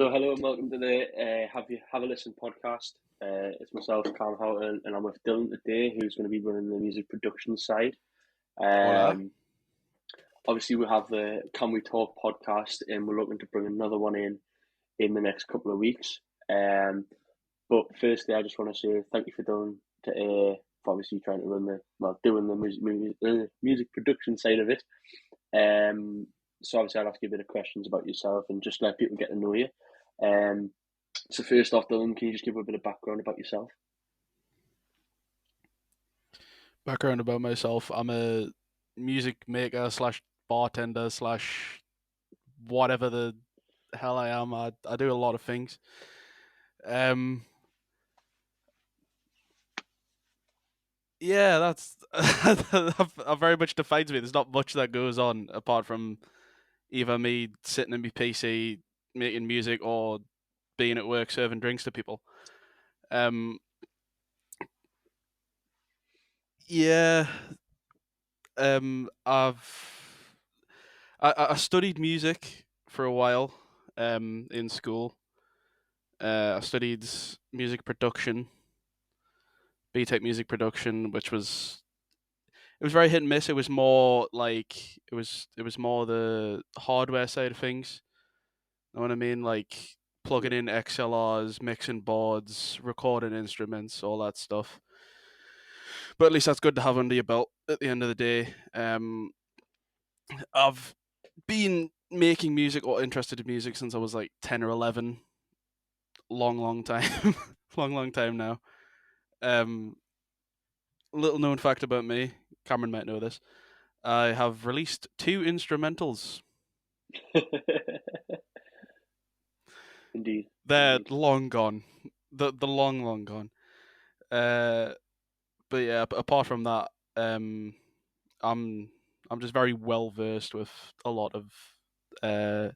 So hello and welcome to the Have a Listen podcast. It's myself, Cam Houghton, and I'm with Dylan today, who's going to be running the music production side. Hola. Obviously, we have the Can We Talk podcast, and we're looking to bring another one in the next couple of weeks. But firstly, I just want to say thank you for obviously trying to doing the music production side of it. So obviously, I'll ask you a bit of questions about yourself and just let people get to know you. Um, so first off, Dylan, can you just give a bit of background about yourself? Background about myself. I'm a music maker slash bartender slash whatever the hell I am. I do a lot of things. Um, yeah, that's that very much defines me. There's not much that goes on apart from either me sitting in my PC making music or being at work serving drinks to people. Um, yeah. I studied music for a while. In school. I studied music production, BTEC music production, which was it was very hit and miss. It was more like it was more the hardware side of things. You know what I mean? Like Yeah. plugging in XLRs, mixing boards, recording instruments, all that stuff. But at least that's good to have under your belt at the end of the day. I've been making music or interested in music since I was like 10 or 11. Long time. Long time now. Um, Little known fact about me, Cameron might know this. I have released 2 instrumentals. Indeed, They're indeed. long gone. The long gone. Uh, but yeah, apart from that, I'm I'm just very well versed with a lot of uh,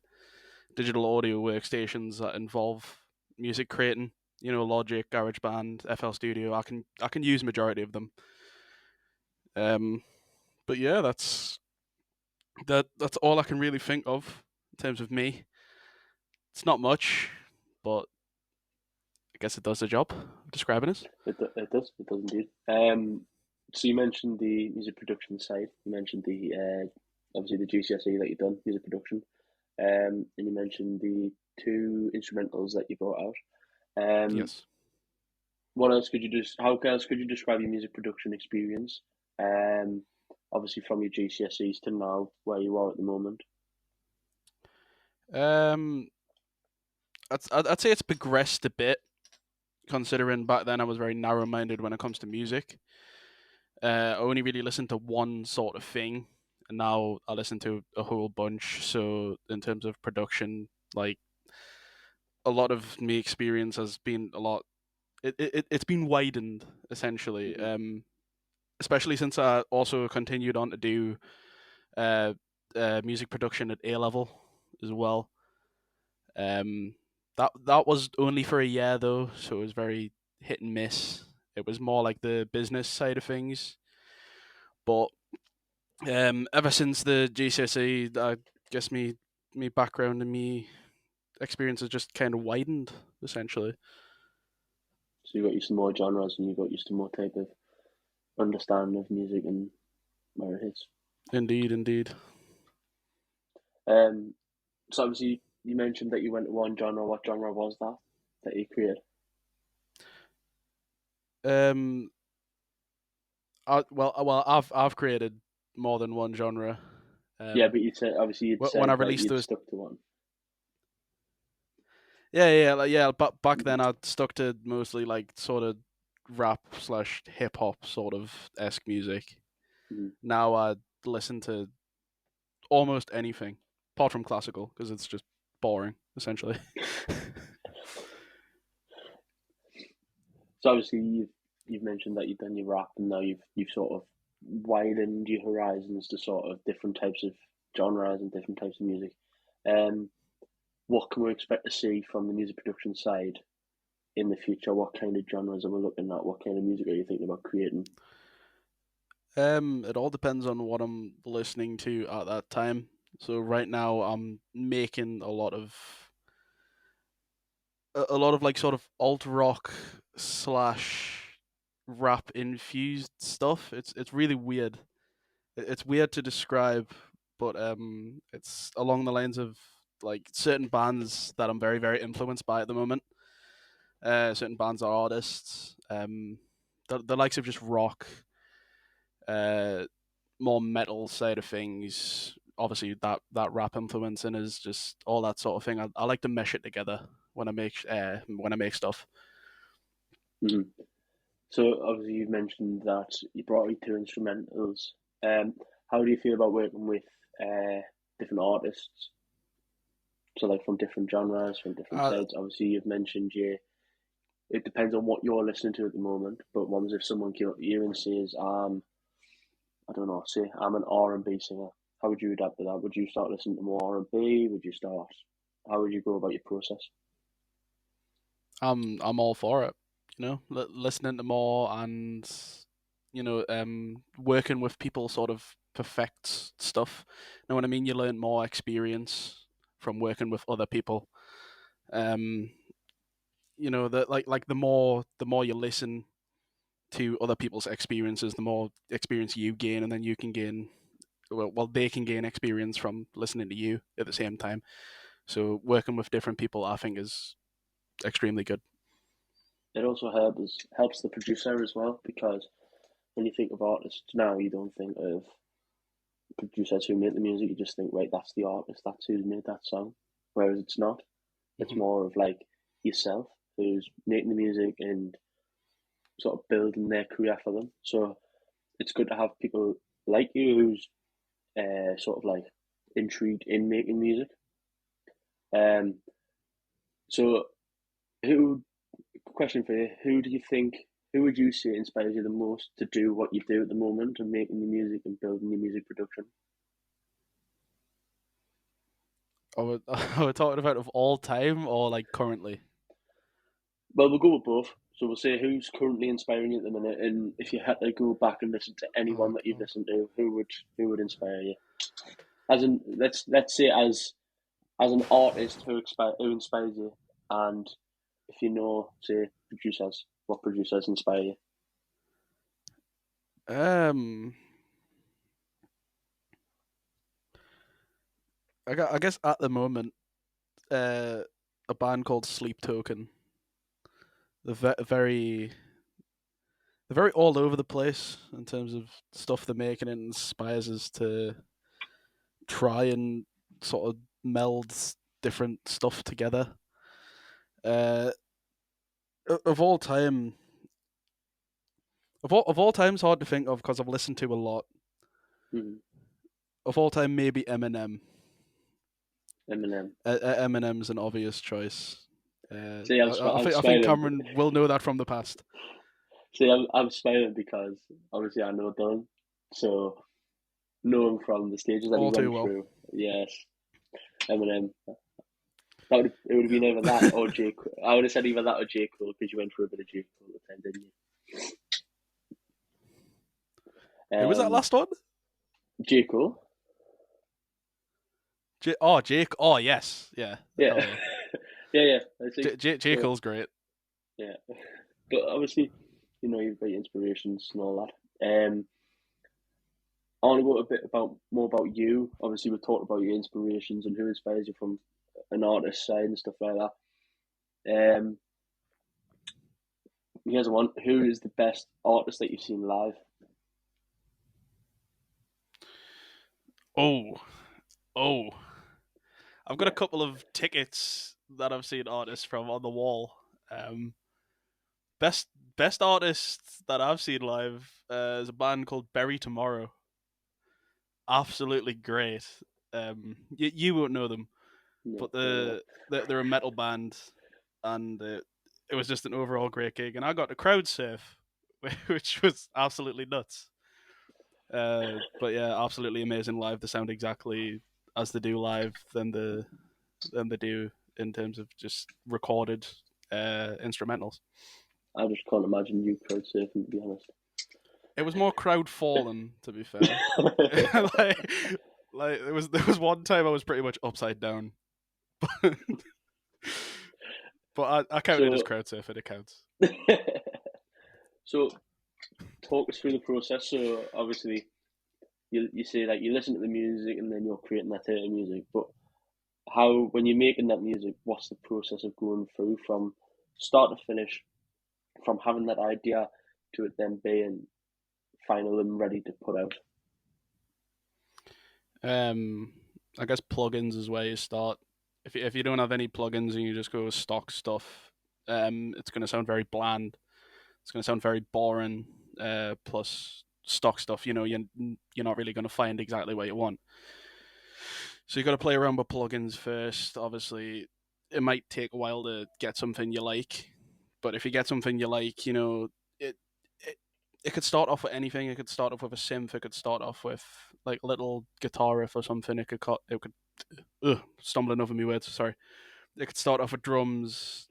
digital audio workstations that involve music creating. You know, Logic, GarageBand, FL Studio. I can use majority of them. Um, but yeah, that's all I can really think of in terms of me. It's not much, but I guess it does the job of describing us. It does indeed. So you mentioned the music production side. You mentioned the obviously the GCSE that you've done, music production. And you mentioned the two instrumentals that you brought out. Um, Yes. what else could you just? How else could you describe your music production experience? Um, Obviously from your GCSEs to now, where you are at the moment. Um, I'd say it's progressed a bit, considering back then I was very narrow-minded when it comes to music. I only really listened to one sort of thing, and now I listen to a whole bunch. So in terms of production, like a lot of me experience has been a lot. It's been widened essentially. Hmm. Especially since I also continued on to do uh, music production at A level as well. Um, that was only for a year though, so it was very hit and miss. It was more like the business side of things. But ever since the GCSE, I guess me background and me experience has just kind of widened essentially. So you got used to more genres and you got used to more type of understanding of music and where it is. Indeed, indeed. Um, so obviously you mentioned that you went to one genre. What genre was that you created? Um, I've created more than one genre. Yeah, Um, but you said obviously you'd when I said that released you'd those, stuck to one. yeah. But back Mhm. then, I stuck to mostly like sort of rap slash hip hop sort of esque music. Mhm. Now I listen to almost anything, apart from classical, because it's just boring essentially. So obviously you've mentioned that you've done your rap and now you've sort of widened your horizons to sort of different types of genres and different types of music. Um, what can we expect to see from the music production side in the future? What kind of genres are we looking at? What kind of music are you thinking about creating? It all depends on what I'm listening to at that time. So right now, I'm making a lot of a lot of like sort of alt rock slash rap infused stuff. It's really weird. It's weird to describe, but it's along the lines of like certain bands that I'm very very influenced by at the moment. Certain bands or artists. The likes of just rock, uh, more metal side of things. Obviously, that rap influence and is just all that sort of thing. I like to mesh it together when I make stuff. Mhm. So obviously you mentioned that you brought you two instrumentals. How do you feel about working with uh, different artists? So like from different genres, from different Uh, sides. Obviously you've mentioned it depends on what you're listening to at the moment. But ones if someone came up to you and says, I don't know, say I'm an R&B singer. How would you adapt to that? Would you start listening to more R&B? Would you start? How would you go about your process? I'm all for it. Listening to more and working with people sort of perfects stuff. You know what I mean? You learn more experience from working with other people. Um, that like the more you listen to other people's experiences, the more experience you gain, and then you can gain. Well, they can gain experience from listening to you at the same time. So working with different people, I think, is extremely good. It also helps the producer as well because when you think of artists now, you don't think of producers who make the music. You just think, right, that's the artist, that's who's made that song. Whereas it's not. It's Hmm. more of like yourself who's making the music and sort of building their career for them. So it's good to have people like you who's sort of like intrigued in making music. Um, so who question for you: who do you think? Who would you say inspires you the most to do what you do at the moment and making the music and building your music production? Are we talking about of all time or like currently? Well, we'll go with both. So we'll say who's currently inspiring you at the minute, and if you had to go back and listen to anyone Oh that you've god. listened to, who would inspire you? As in, let's say as an artist who inspires you, and if you know, say producers, what producers inspire you? Um, I guess at the moment, uh, a band called Sleep Token. Very they're very all over the place in terms of stuff they're making. It inspires us to try and sort of meld different stuff together. Uh, of all time, of all time, it's hard to think of because I've listened to a lot. Mm-hmm. Of all time, maybe Eminem. Eminem. Eminem's an obvious choice. See, I'm I think smiling. Cameron will know that from the past. See, I'm smiling because obviously I know Dylan, so knowing from the stages that he All too went well. through, yes, Eminem. It would have been either that or J. I would have said either that or J. Cole because you went through a bit of J. Cole at the time, didn't you? Who was that last one? J. Cole. Jake. Oh yes, yeah. Yeah, Hell yeah. yeah. I think J so. Cole's great. Yeah, but obviously, you've got your inspirations and all that. I want to go a bit about more about you. Obviously, we talked about your inspirations and who inspires you from an artist side and stuff like that. Here's one: who is the best artist that you've seen live? Oh, oh. I've got a Yeah, couple of tickets that I've seen artists from on the wall. Um, best best artist that I've seen live is a band called Bury Tomorrow. Absolutely great. You won't know them, no, but don't know. they're a metal band, and it was just an overall great gig. And I got to crowd surf, which was absolutely nuts. But yeah, absolutely amazing live. They sound exactly as they do live than they do in terms of just recorded instrumentals. I just can't imagine you crowd surfing, to be honest. It was more crowd falling, to be fair. like, there was one time I was pretty much upside down. But I count it as crowd surfing. It counts. So talk us through the process. So obviously, you say that you listen to the music and then you're creating that type of music. But how, when you're making that music, what's the process of going through from start to finish, from having that idea to it then being final and ready to put out? I guess plugins is where you start. If you don't have any plugins and you just go with stock stuff, it's going to sound very bland. It's going to sound very boring. Plus stock stuff, you're not really going to find exactly what you want. So you got to play around with plugins first. Obviously, it might take a while to get something you like, but if you get something you like, it it, it could start off with anything. It could start off with a synth. It could start off with like a little guitar riff or something. Stumbling over my words. Sorry. It could start off with drums.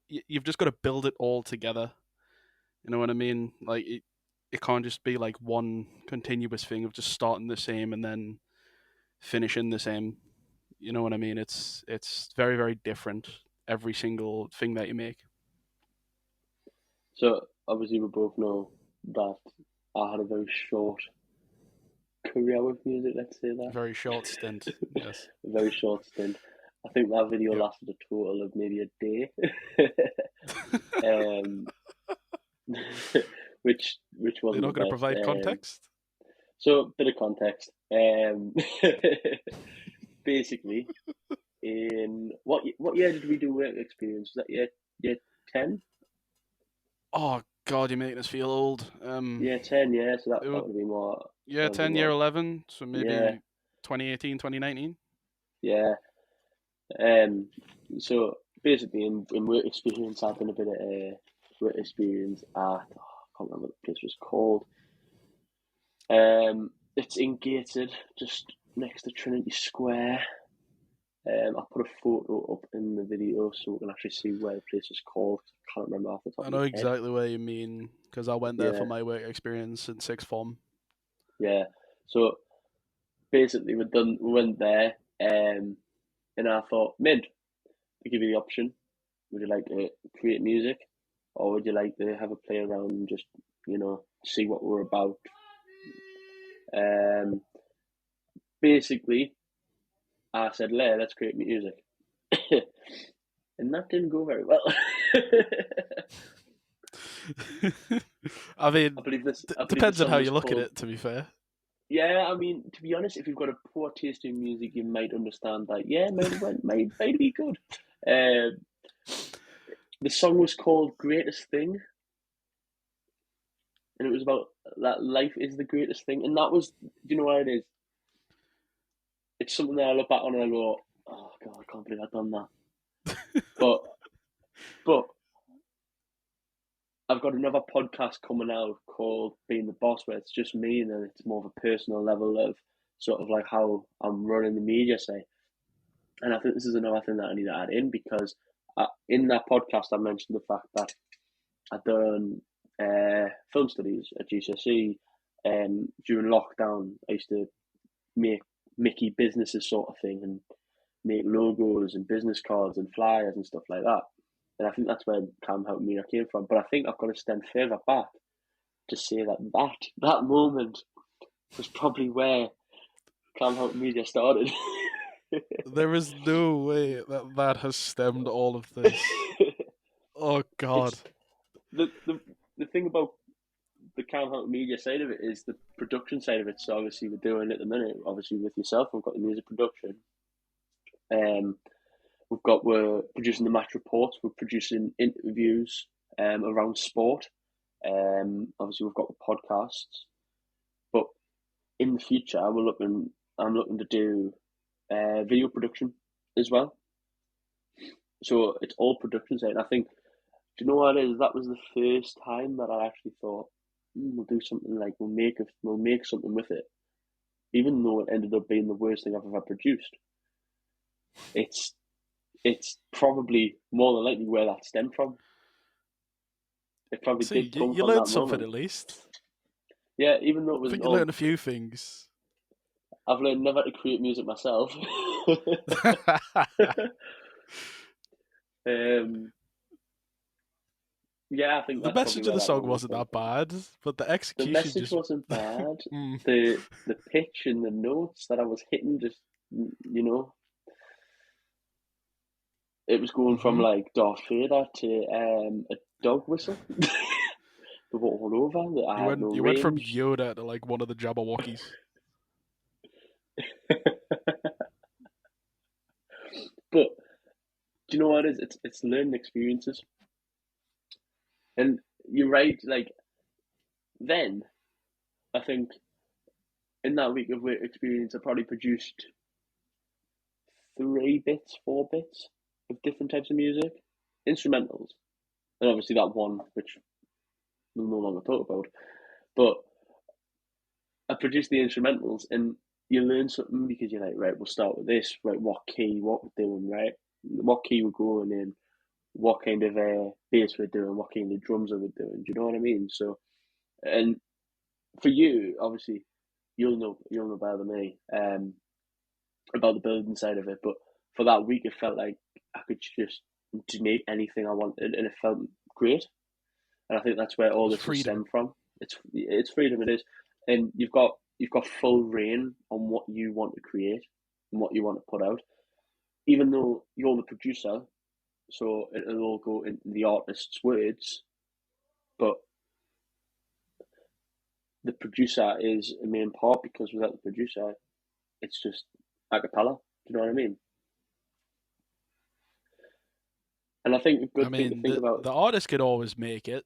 You've just got to build it all together. You know what I mean? Like it can't just be like one continuous thing of just starting the same and then finishing the same. You know what I mean? It's very, very different every single thing that you make. So obviously we both know that I had a very short career with music, let's say that. Very short stint, yes. A very short stint. I think that video Yep. lasted a total of maybe a day. um, which wasn't You're not the going to best. provide context? So bit of context. Basically, in what year did we do work experience? Was that year 10? Oh God, you're making us feel old. Year 10, yeah. So that would, would be more. yeah, That would be 10, year more. 11, so Yeah, maybe 2018, 2019. yeah. Um. So basically, in work experience, I've done a bit of work experience at. I can't remember what the place was called. It's in Gated, just next to Trinity Square. I put a photo up in the video so we can actually see where the place is called. I can't remember off the top I of know my head. exactly where you mean because I went there for Yeah, my work experience in sixth form. yeah. So basically, we went there, and I thought, Mid, to give you the option, would you like to create music, or would you like to have a play around and just, see what we're about? Um, Basically, I said, let's create music. And that didn't go very well. I mean, I believe the depends on how song you was look at called. it, to be fair. Yeah, I mean, to be honest, if you've got a poor taste in music, you might understand that. Yeah, might be good. Um, the song was called "Greatest Thing," and it was about that life is the greatest thing. And that was, do you know what it is? It's something that I look back on and I go, "Oh God, I can't believe I've done that." But but I've got another podcast coming out called Being the Boss, where it's just me, and then it's more of a personal level of sort of like how I'm running the media side. And I think this is another thing that I need to add in because in that podcast I mentioned the fact that I'd done film studies at GCSE. During lockdown, I used to make Mickey businesses sort of thing and make logos and business cards and flyers and stuff like that. And I think that's where Cam Houghton Media came from. But I think I've got to stand further back to say that moment was probably where Cam Houghton Media started. There is no way that has stemmed all of this. Oh God. It's the thing about the Cam Houghton Media side of it is the production side of it. So obviously we're doing it at the minute. Obviously with yourself, we've got the music production. Um, we're producing the match reports. We're producing interviews around sport. Obviously we've got the podcasts, but in the future I'm looking to do video production as well. So it's all production side. I think, do you know what it is? That was the first time that I actually thought, we'll do something like we'll make something with it, even though it ended up being the worst thing I've ever produced. It's it's probably more than likely where that stemmed from. It probably See, did come you from learned that something moment. at least. Yeah, even though it I was think you learned a few things. I've learned never to create music myself. Yeah, I think The that's probably message of where the that song one would wasn't come that from. bad, but the The execution message just. wasn't bad. Mm. The pitch and the notes that I was hitting, just it was going from Mm-hmm. like Darth Vader to a dog whistle. The all over. That I You had went no you went from range. Yoda to like one of the Jabberwockies. But do you know what it is? It's learning experiences, and you're right. Like then, I think in that week of work experience, I probably produced 3 bits, 4 bits of different types of music, instrumentals, and obviously that one which we'll no longer talk about. But I produced the instrumentals, and you learn something because you're like, right, we'll start with this. Right, what key, what we're doing, right? What key we're going in, what kind of bass we're doing, what kind of drums are we doing. Do you know what I mean? So, and for you, obviously, you'll know better than me about the building side of it. But for that week, it felt like I could just make anything I wanted, and it felt great. And I think that's where It all was this has freedom. stemmed from. It's freedom, it is, and you've got full reign on what you want to create and what you want to put out. Even though you're the producer, so it'll all go into the artist's words, but the producer is a main part because without the producer, it's just a cappella. Do you know what I mean? And I think a I good thing to mean, think about. the artist could always make it,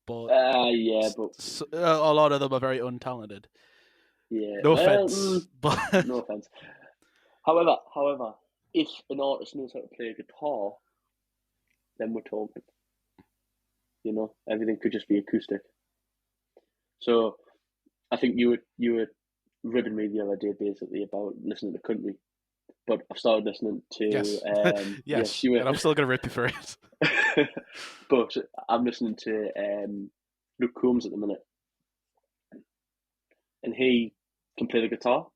but Yeah, but a lot of them are very untalented. yeah, No well, offense, but no offense. However, if an artist knows how to play a guitar, then we're talking. Everything could just be acoustic. So I think you were ribbing me the other day basically about listening to country, but I've started listening to yes, yes, yes, you and I'm still gonna rip you for it. were, but I'm listening to Luke Combs at the minute, and he can play the guitar.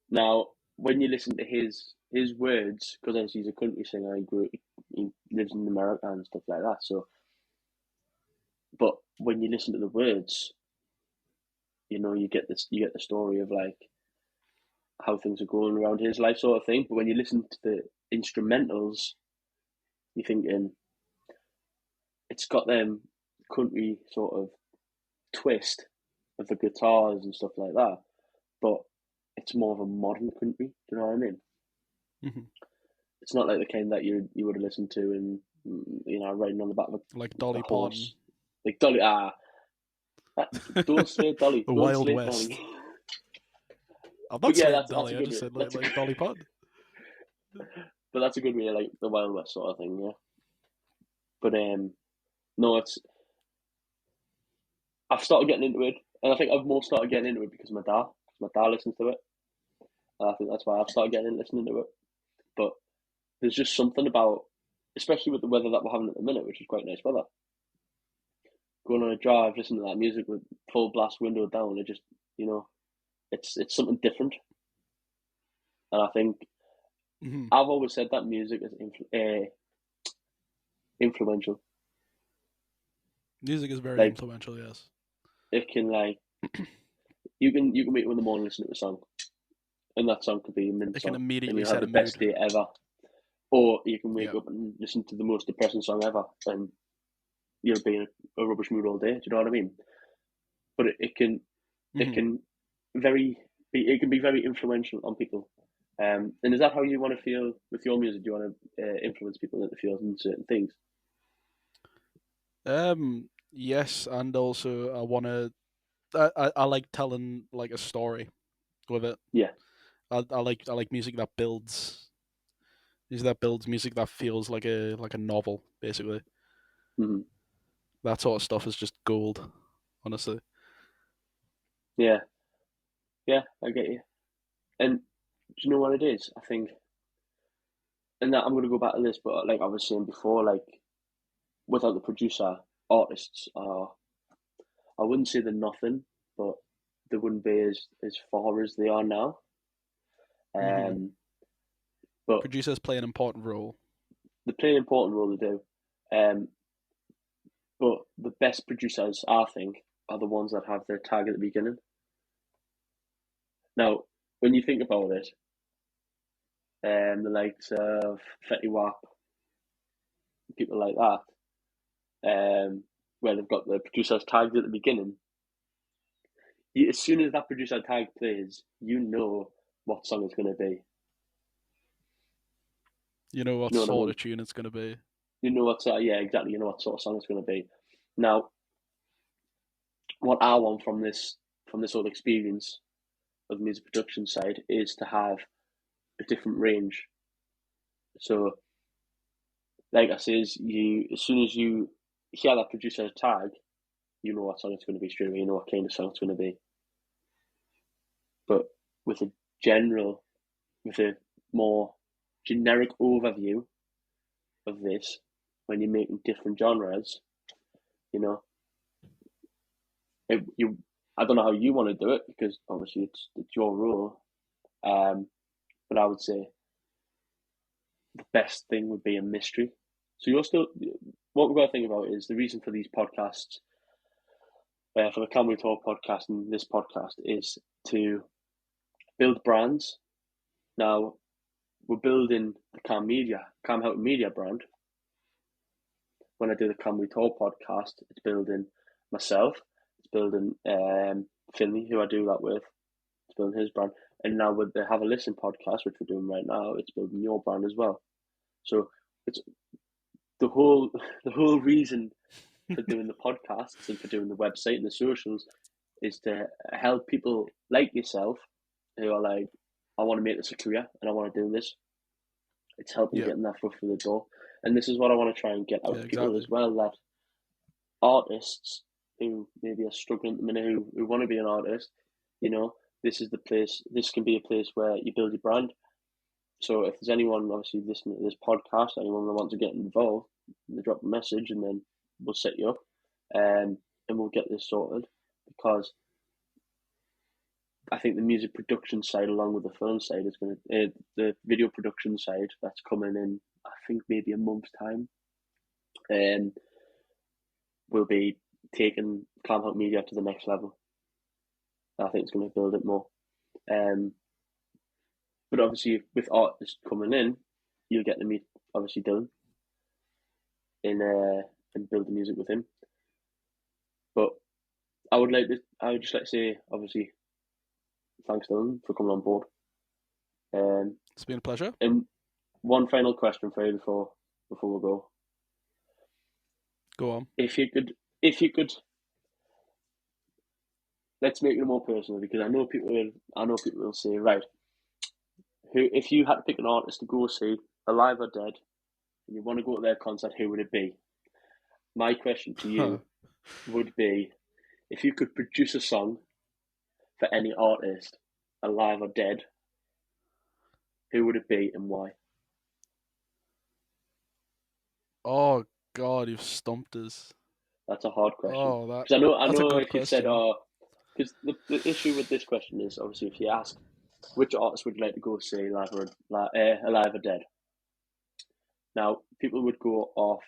Now, when you listen to his words, because obviously he's a country singer, he lives in America and stuff like that. So, but when you listen to the words, you get the story of like how things are going around his life, sort of thing. But when you listen to the instrumentals, you're thinking it's got them country sort of twist of the guitars and stuff like that, but it's more of a modern country. Do you know what I mean? Mhm. It's not like the kind that you would have listened to in riding on the back of Like a Dolly Parton, horse, like Dolly. Ah, don't say Dolly. the Don't Wild slate Dolly. West. I'm But not yeah, saying that's a Dolly. I good just way. said That's a like Dolly Parton. but that's a good way, like the Wild West sort of thing. Yeah. But no, I've started getting into it, and I think I've more started getting into it because of my dad. My dad listens to it, and I think that's why I've started getting into listening to it. But there's just something about, especially with the weather that we're having at the minute, which is quite nice weather. Going on a drive, listening to that music with full blast window down, it just, you know, it's something different. And I think Hmm. I've always said that music is influential. Music is very Like influential. Yes, it can like you can wake up in the morning listening to a song, and that song could be a mint it can song, and immediately you'll have set the a best mood. day ever. Or you can wake Yeah. up and listen to the most depressing song ever, and you'll be in a rubbish mood all day. Do you know what I mean? But it Hmm. can it can be very influential on people. And is that how you want to feel with your music? Do you want to influence people into feeling certain things? Yes, and also I wanna. I like telling like a story with it. Yeah. I like music that builds. Music that builds. Music that feels like a novel. Basically, Hmm. that sort of stuff is just gold. Honestly. Yeah. Yeah. I get you. And do you know what it is? I think, and that I'm going to go back to this, but like I was saying before, like without the producer, artists are, I wouldn't say they're nothing, but they wouldn't be as far as they are now. Hmm. Um, but Producers play an important role. they play an important role. They do. But the best producers, I think, are the ones that have their tag at the beginning. Now, when you think about it, the likes of Fetty Wap, people like that, where they've got the producers tagged at the beginning, as soon as that producer tag plays, you know what song it's going to be. You know what sort of tune it's going to be. You know what, yeah, exactly. You know what sort of song it's going to be. Now, what I want from this sort of experience of the music production side is to have a different range. So, like I says, as soon as you hear that producer's tag, you know what song it's going to be straight away. You know what kind of song it's going to be. But with a more generic overview of this, when you're making different genres, you know, I don't know how you want to do it, because obviously it's your role. But I would say the best thing would be a mystery. So what we've got to think about is the reason for these podcasts, for the Can We Talk podcast and this podcast, is to build brands. Now, we're building the Cam Houghton Media brand. When I do the Can We Talk podcast, it's building myself, it's building Finley, who I do that with, it's building his brand. And now with the Have a Listen podcast, which we're doing right now, it's building your brand as well. So it's the whole reason for doing the podcasts and for doing the website and the socials is to help people like yourself who are like, I want to make this a career and I want to do this. It's helping getting that foot through the door. And this is what I want to try and get out of people as well, that artists who maybe are struggling at the minute, who want to be an artist, you know, this is the place, this can be a place where you build your brand. So if there's anyone obviously listening to this podcast, anyone that wants to get involved, they drop a message and then we'll set you up, and we'll get this sorted, because I think the music production side, along with the film side, is going to the video production side that's coming in. I think maybe a month's time, and we'll be taking Cam Houghton Media to the next level. I think it's going to build it more. But obviously, with artists coming in, you'll get to meet obviously Dylan and build the music with him. But I would just like to say, obviously, thanks Dylan for coming on board. It's been a pleasure. And one final question for you before we go. Go on. If you could, let's make it more personal, because I know people will say, right, if you had to pick an artist to go see, alive or dead, and you want to go to their concert, who would it be? My question to you would be, if you could produce a song for any artist, alive or dead, who would it be and why? Oh God, you've stumped us. That's a hard question. Oh, because I know if question. you said, because the issue with this question is, obviously, if you ask which artist would you like to go see, alive or dead. Now, people would go off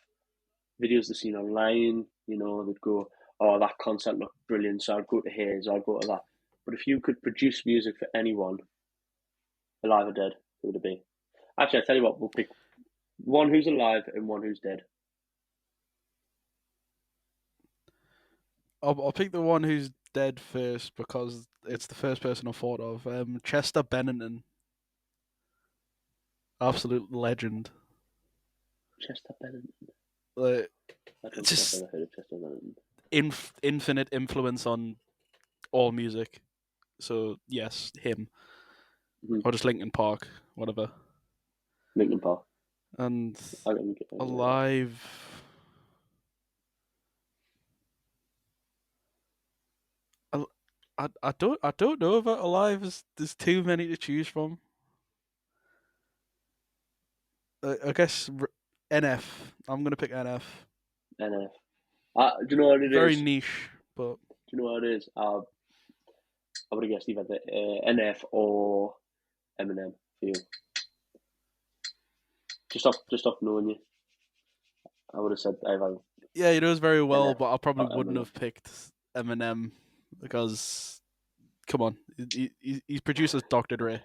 videos they've seen online. You know, they'd go, oh, that concert looked brilliant, so I'd go to his, I'd go to that. But if you could produce music for anyone, alive or dead, who would it be? Actually, I'll tell you what, we'll pick one who's alive and one who's dead. I'll pick the one who's dead first, because it's the first person I thought of. Chester Bennington. Absolute legend. Chester Bennington. I don't think I've ever heard of Chester Bennington. Infinite influence on all music. So, yes, him. Mm-hmm. Or just Linkin Park, whatever. Linkin Park. And alive... I don't know about alive. There's too many to choose from. I guess NF. I'm gonna pick NF. NF. Do you know what it Very is? Very niche, but do you know what it is? I would have guessed either NF or Eminem for you. Just off knowing you. I would have said I've Yeah, he knows very well, NF, but I probably not wouldn't Eminem. have picked Eminem because, come on, he's produced as Dr. Dre.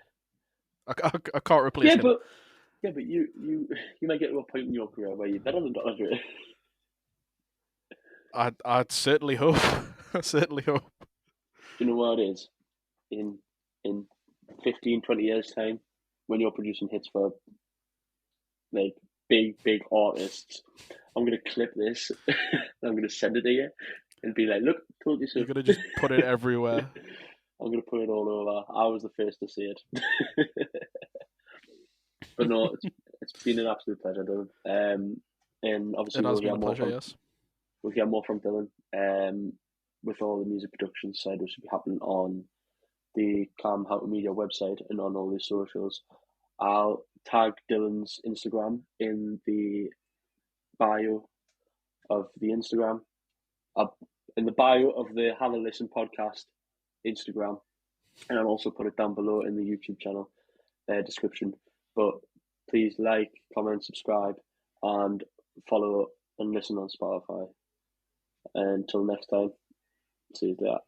I can't replace Yeah, him. but you might get to a point in your career where you're better than Dr. Dre. I'd certainly hope. I certainly hope. Do you know what it is? In 15, 20 years time, when you're producing hits for like big artists, I'm gonna clip this. I'm gonna send it to you and be like, "Look, told you so." You're gonna just put it everywhere. I'm gonna put it all over. I was the first to see it. But no, it's been an absolute pleasure, Dylan. And obviously It has been a pleasure. Yes. we'll hear more from Dylan. With all the music production side, which will be happening on the Cam Houghton Media website and on all the socials. I'll tag Dylan's Instagram in the bio of the Instagram, in the bio of the Have a Listen podcast Instagram, and I'll also put it down below in the YouTube channel description. But please like, comment, subscribe, and follow and listen on Spotify. And until next time, see you there.